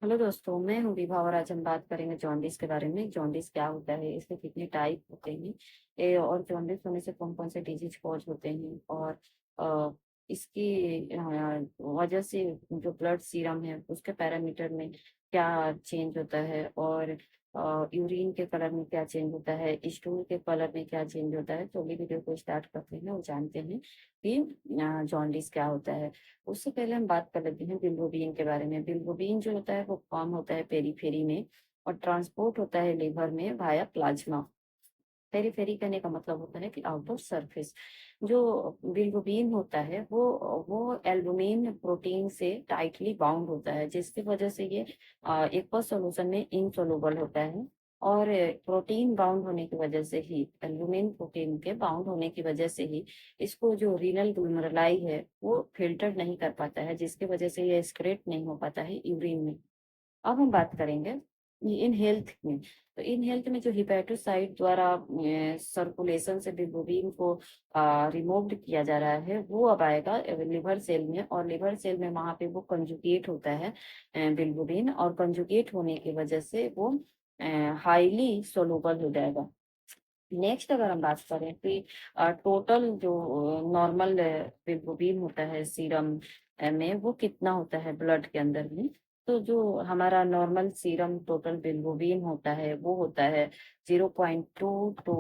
Hello दोस्तों, मैं हूँ विभा और आज हम बात करेंगे जॉन्डिस के बारे में। जॉन्डिस क्या होता है, इसके कितने टाइप होते हैं, और जॉन्डिस होने से कौन कौन से डिजीज कॉज होते हैं, और इसकी वजह से जो ब्लड सीरम है उसके पैरामीटर में क्या चेंज होता है, और यूरिन के कलर में क्या चेंज होता है, स्टूल के कलर में क्या चेंज होता है। तो अभी वीडियो को स्टार्ट करते हैं और जानते हैं कि जॉन्डिस क्या होता है। उससे पहले हम बात कर लेते हैं बिलिरुबिन के बारे में। बिलिरुबिन जो होता है वो फॉर्म होता है पेरीफेरी में और ट्रांसपोर्ट होता है लिवर में वाया प्लाज्मा। पेरीफेरी कहने का मतलब होता है कि आउटर सरफेस। जो बिलिरुबिन होता है वो एल्बुमिन प्रोटीन से टाइटली बाउंड होता है, जिसकी वजह से ये एक्वस सॉल्यूशन में इनसोलुबल होता है। और प्रोटीन बाउंड होने की वजह से ही, एल्बुमिन प्रोटीन के बाउंड होने की वजह से ही इसको जो रीनल ग्लोमेरुलाई है वो फिल्टर नहीं कर पाता है, जिसकी वजह से ये एक्सक्रीट नहीं हो पाता है यूरिन में। अब हम बात करेंगे इन हेल्थ में। तो इन हेल्थ में जो हिपेटोसाइट द्वारा सर्कुलेशन से बिलिरुबिन को रिमूव्ड किया जा रहा है, वो अब आएगा लिवर सेल में, और लिवर सेल में वहां पे वो कंजुगेट होता है बिलिरुबिन, और कंजुगेट होने की वजह से वो हाईली सोलूबल हो जाएगा। नेक्स्ट अगर हम बात करें कि टोटल जो नॉर्मल बिलिरुबिन होता है सीरम में, वो कितना होता है ब्लड के अंदर में। तो जो हमारा नॉर्मल सीरम टोटल बिलिरुबिन होता है वो होता है 0.2 to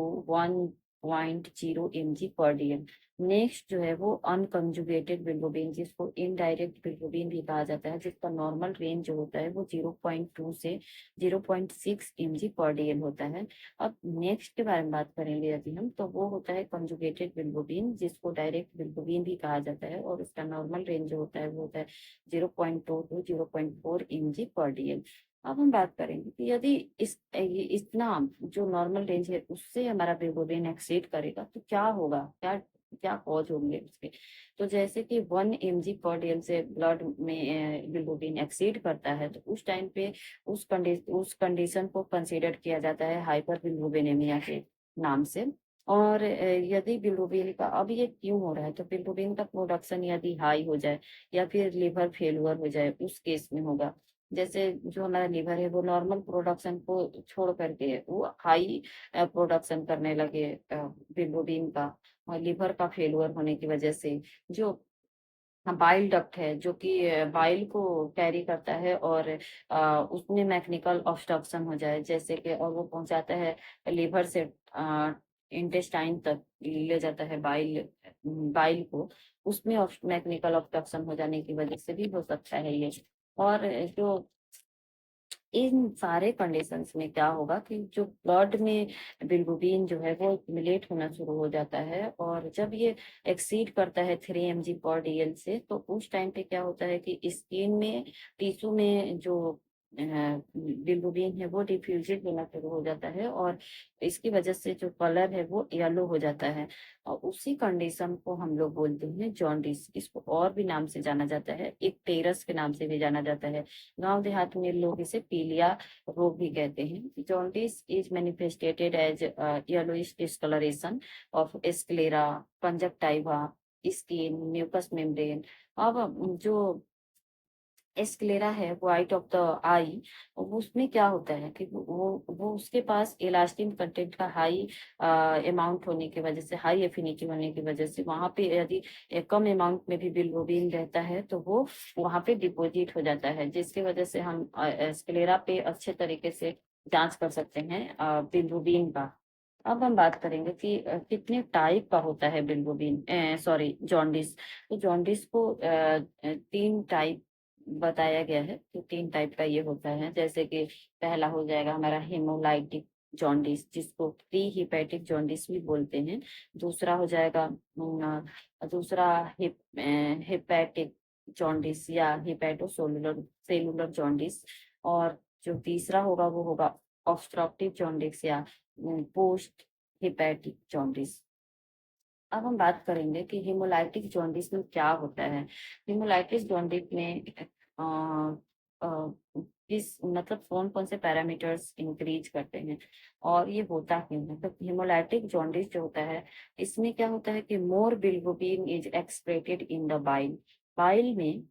1.0 mg/dl। नेक्स्ट जो है वो अनकंजुगेटेड बिलिरुबिन, जिसको इनडायरेक्ट बिलिरुबिन भी कहा जाता है, जिसका नॉर्मल रेंज जो होता है वो 0.2 से 0.6 mg/dl होता है। अब नेक्स्ट के बारे में बात करेंगे यदि हम, तो वो होता है कंजुगेटेड बिलिरुबिन, जिसको डायरेक्ट बिलिरुबिन भी कहा जाता है, और उसका नॉर्मल रेंज जो होता है वो होता है 0.2 to 0.4 mg/dl। अब हम बात करेंगे कि यदि इतना जो नॉर्मल रेंज है उससे हमारा बिलिरुबिन एक्सीड करेगा तो क्या होगा, क्या क्या कॉज होंगे उसके। तो जैसे कि 1 mg/dl से ब्लड में बिलिरुबिन एक्सीड करता है, तो उस टाइम पे उस कंडीशन को कंसीडर किया जाता है हाइपर बिलिरुबिनेमिया के नाम से। और यदि बिलिरुबिन का, अब ये क्यों हो रहा है, तो बिलिरुबिन का प्रोडक्शन यदि हाई हो जाए या फिर लिवर फेलुअर हो जाए उस केस में होगा। जैसे जो हमारा लिवर है वो नॉर्मल प्रोडक्शन को छोड़ करके वो हाई प्रोडक्शन करने लगे बिलिरुबिन का, और लिवर का फेलुअर होने की वजह से जो हाँ, बाइल डक्ट है जो कि बाइल को कैरी करता है, और उसमें मैकेनिकल ऑब्स्ट्रक्शन हो जाए जैसे कि, और वो पहुंचाता है लिवर से इंटेस्टाइन तक ले जाता है बाइल बाइल को, उसमें मैकेनिकल ऑब्स्ट्रक्शन हो जाने की वजह से भी हो सकता है ये। और जो इन सारे कंडीशंस में क्या होगा कि जो ब्लड में बिलिरुबिन जो है वो एक्युमुलेट होना शुरू हो जाता है, और जब ये एक्सीड करता है 3 mg/dl से, तो उस टाइम पे क्या होता है कि स्किन में, टिश्यू में जो बिलिरुबिन है वो डिफ्यूजिव होना शुरू हो जाता है, और इसकी वजह से जो कलर है वो येलो हो जाता है। और उसी कंडीशन को हम लोग बोलते हैं जॉन्डिस। इसको और भी नाम से जाना जाता है, एक टेरस के नाम से भी जाना जाता है। गांव देहात में लोग इसे पीलिया रोग भी कहते हैं। Jaundice is manifestated as yellowish discolouration of sclera, conjunctiva, skin, mucous membrane. अब जो एस्क्लेरा है, वाइट ऑफ द आई, उसमें क्या होता है कि वो उसके पास इलास्टिन कंटेंट का हाई अमाउंट होने की वजह से, हाई एफिनिटी होने की वजह से, वहां पे यदि कम अमाउंट में भी बिलिरुबिन रहता है तो वो वहां पे डिपॉजिट हो जाता है, जिसकी वजह से हम एस्क्लेरा पे अच्छे तरीके से जांच कर सकते हैं बिलिरुबिन का। अब हम बात करेंगे कि कितने टाइप का होता है बिलिरुबिन, सॉरी जॉन्डिस। तो जॉन्डिस को 3 टाइप बताया गया है कि 3 टाइप का ये होता है। जैसे कि पहला हो जाएगा हमारा हेमोलाइटिक जॉन्डिस, जिसको प्री हिपैटिक जॉन्डिस भी बोलते हैं। दूसरा हो जाएगा दूसरा हिपैटिक जॉन्डिस या हिपैटोसोलुलर सेलुलर जॉन्डिस। और जो तीसरा होगा वो होगा ऑब्स्ट्रक्टिव जॉन्डिस या पोस्ट हिपैटिक जॉन्डिस। अब हम बात करेंगे कि हेमोलाइटिक जॉन्डिस में क्या होता है। हेमोलाइटिस जॉन्डिस में अ, अ, किस मतलब कौन कौन से पैरामीटर्स इंक्रीज करते हैं, और ये होता क्यों है। तो हेमोलाइटिक जॉन्डिस जो होता है, इसमें क्या होता है कि more bilirubin is excreted in the bile. Bile में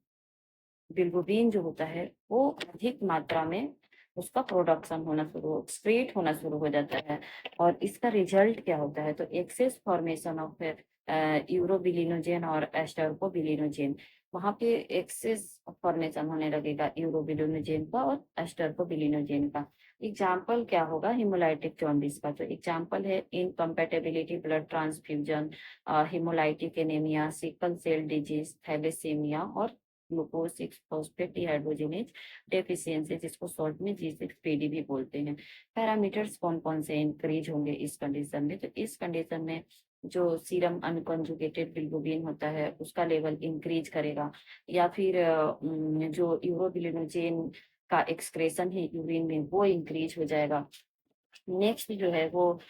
बिलिरुबिन जो होता है वो अधिक मात्रा में उसका प्रोडक्शन होना शुरू एक्सक्रीट होना शुरू हो जाता है। और इसका रिजल्ट क्या होता है, तो एक्सेस फॉर्मेशन ऑफ यूरोबिलिनोजेन और एस्टर्कोबिलिनोजेन, वहां पे एक्सेस फॉर्मेशन होने लगेगा यूरोबिलिनोजेन का और एस्टर्कोबिलिनोजेन का। एग्जाम्पल क्या होगा हिमोलाइटिक जॉन्डिस का, तो एग्जाम्पल है incompatibility blood transfusion, haemolytic anaemia, sickle cell disease, thalassaemia और ग्लूकोज 6 फॉस्फेट डिहाइड्रोजिनेज डेफिशिएंसी, जिसको शॉर्ट में G6PD भी बोलते हैं। पैरामीटर्स कौन कौन से इंक्रीज होंगे इस कंडीशन में, तो इस कंडीशन में जो सीरम अनकॉन्जुगेटेड बिलिरुबिन होता है उसका लेवल इंक्रीज करेगा, या फिर जो यूरोबिलिनोजेन का एक्सक्रेशन है यूरिन में वो इंक्रीज हो जाएगा। नेक्स्ट जो है वो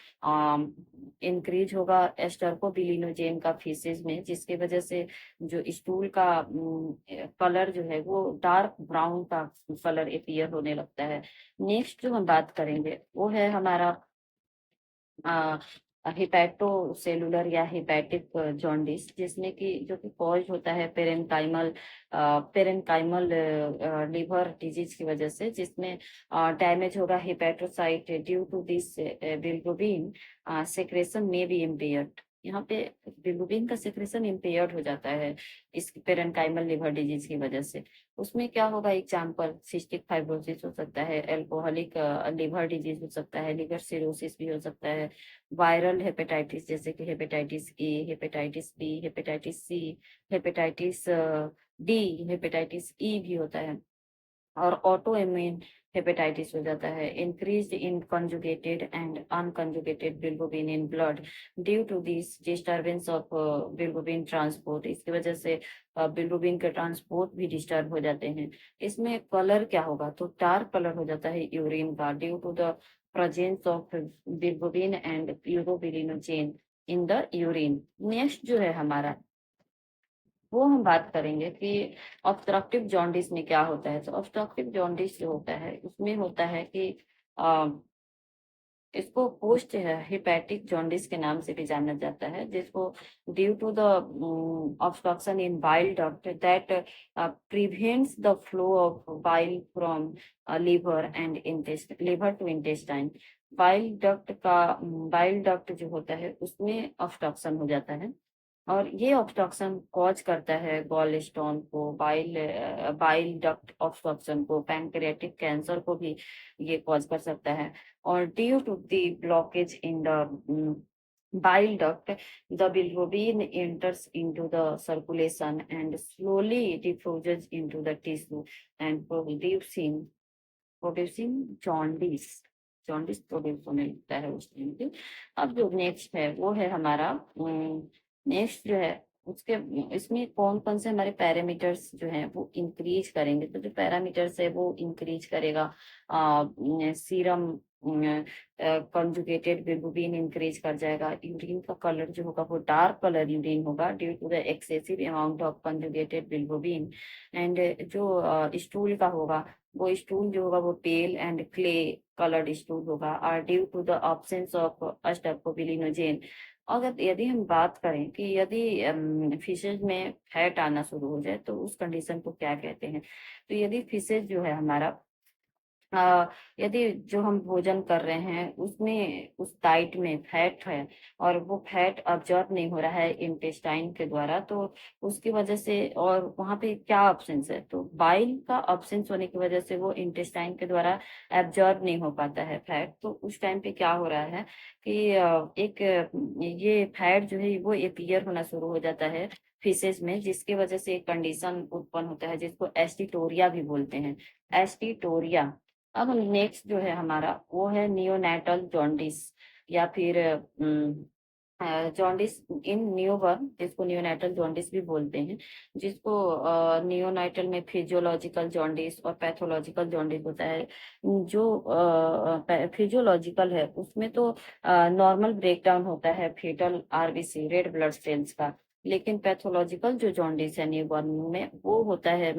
इंक्रीज होगा एस्टर्कोबिलिनोजेन का फीसेस में, जिसकी वजह से जो स्टूल का कलर जो है वो डार्क ब्राउन का कलर अपीयर होने लगता है। नेक्स्ट जो हम बात करेंगे वो है हमारा हिपैटोसेलुलर या हिपैटिक जॉन्डिस, जिसमें कि जो कि कॉज होता है पेरेनकाइमल लिवर डिजीज की वजह से, जिसमें डैमेज होगा hepatocyte due to this bilirubin secretion में बी इम्पेयर्ड। यहाँ पे बिलिरुबिन का सेक्रेशन इम्पेयर्ड हो जाता है इस पेरेनकाइमल लिवर डिजीज की वजह से। उसमें क्या होगा, एग्जाम्पल सिस्टिक फाइब्रोसिस हो सकता है, एल्कोहलिक लिवर डिजीज हो सकता है, लिवर सिरोसिस भी हो सकता है, वायरल हेपेटाइटिस जैसे कि hepatitis A, hepatitis B, hepatitis C, hepatitis D, hepatitis E भी होता है, और ऑटो इम्यून हेपेटाइटिस हो जाता है। Increase in conjugated and unconjugated bilirubin in blood due to this disturbance of bilirubin transport, इसकी वजह से बिलिरुबिन के ट्रांसपोर्ट भी डिस्टर्ब हो जाते हैं। इसमें कलर क्या होगा, तो डार्क कलर हो जाता है यूरिन का due to the presence of bilirubin and urobilinogen in the urine. Next जो है हमारा वो हम बात करेंगे कि ऑब्स्ट्रक्टिव जॉन्डिस में क्या होता है। तो ऑब्स्ट्रक्टिव जॉन्डिस जो होता है उसमें होता है कि अ, इसको पोस्ट हिपैटिक जॉन्डिस के नाम से भी जाना जाता है, जिसको due to the obstruction in bile duct that prevents the flow of bile from liver and intestine, liver to intestine. Bile duct जो होता है उसमें ऑब्स्ट्रक्शन हो जाता है, और ये ऑब्स्ट्रक्शन कॉज करता है गॉल स्टोन को, बाइल डक्ट ऑब्स्ट्रक्शन को, पैंक्रियाटिक कैंसर को भी ये कॉज कर सकता है। और due to the blockage in the bile duct, the bilirubin enters into the circulation and slowly diffuses into the tissue and producing jaundice। Jaundice produce होने लगता है उस टाइम पे। अब जो नेक्स्ट है वो है हमारा नेक्स्ट जो है उसके इसमें कौन कौन से हमारे पैरामीटर्स जो हैं वो इंक्रीज करेंगे, तो जो पैरामीटर्स है वो इंक्रीज करेगा सीरम कंजुगेटेड बिलिरुबिन इंक्रीज कर जाएगा, यूरिन का कलर जो होगा वो डार्क कलर यूरिन होगा due to the excessive amount of conjugated bilirubin. And जो स्टूल का होगा वो स्टूल जो होगा वो pale and clay coloured stool होगा, और due to the absence of stercobilinogen. अगर यदि हम बात करें कि यदि फिशेज में फैट आना शुरू हो जाए तो उस कंडीशन को क्या कहते हैं, तो यदि फिशेज जो है हमारा यदि जो हम भोजन कर रहे हैं उसमें उस डाइट में फैट है और वो फैट अब्जॉर्ब नहीं हो रहा है इंटेस्टाइन के द्वारा, तो उसकी वजह से, और वहां पे क्या ऑप्शंस है, तो बाइल का ऑप्शंस होने की वजह से वो इंटेस्टाइन के द्वारा एब्जॉर्ब नहीं हो पाता है फैट, तो उस टाइम पे क्या हो रहा है कि ये फैट जो है वो अपीयर होना शुरू हो जाता है फिशेज में, जिसकी वजह से एक कंडीशन उत्पन्न होता है जिसको एस्टिटोरिया भी बोलते हैं, एस्टिटोरिया। अब नेक्स्ट जो है हमारा वो है नियोनेटल जॉन्डिस, या फिर जॉन्डिस इन न्यूबॉर्न, जिसको नियोनेटल जॉन्डिस भी बोलते हैं, जिसको नियोनाइटल में फिजियोलॉजिकल जॉन्डिस और पैथोलॉजिकल जॉन्डिस होता है। जो फिजियोलॉजिकल है उसमें तो नॉर्मल ब्रेकडाउन होता है foetal RBC red blood cells का, लेकिन पैथोलॉजिकल जो जॉन्डिस है न्यूबॉर्न में वो होता है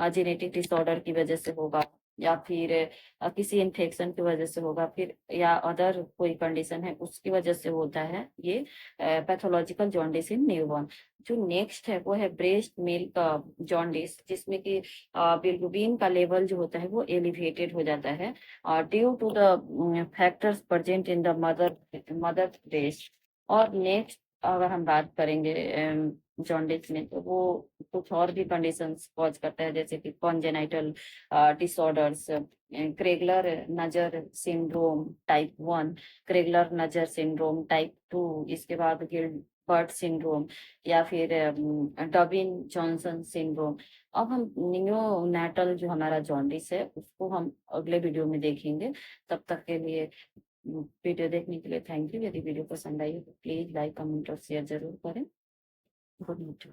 जेनेटिक डिसऑर्डर की वजह से होगा, या फिर किसी इन्फेक्शन की वजह से होगा, फिर या अदर कोई कंडीशन है उसकी वजह से होता है ये पैथोलॉजिकल जॉन्डिस इन न्यूबॉर्न। जो नेक्स्ट है वो है ब्रेस्ट मिल्क जॉन्डिस, जिसमें कि बिलिरुबिन का लेवल जो होता है वो एलिवेटेड हो जाता है due to the factors present in the mother breast. और नेक्स्ट अगर हम बात करेंगे जॉन्डिस में, तो वो कुछ और भी कंडीशंस कॉज करता है, जैसे कि कॉन्जेनाइटल डिसऑर्डर्स, क्रेगलर नजर सिंड्रोम टाइप 1, क्रेगलर नजर सिंड्रोम टाइप 2, इसके बाद गिलबर्ट सिंड्रोम, या फिर डबिन जॉनसन सिंड्रोम। अब हम नियोनेटल जो हमारा जॉन्डिस है उसको हम अगले वीडियो में देखेंगे। तब तक के लिए वीडियो देखने के लिए थैंक यू। यदि वीडियो पसंद आई हो तो प्लीज लाइक कमेंट और शेयर जरूर करें। Good night.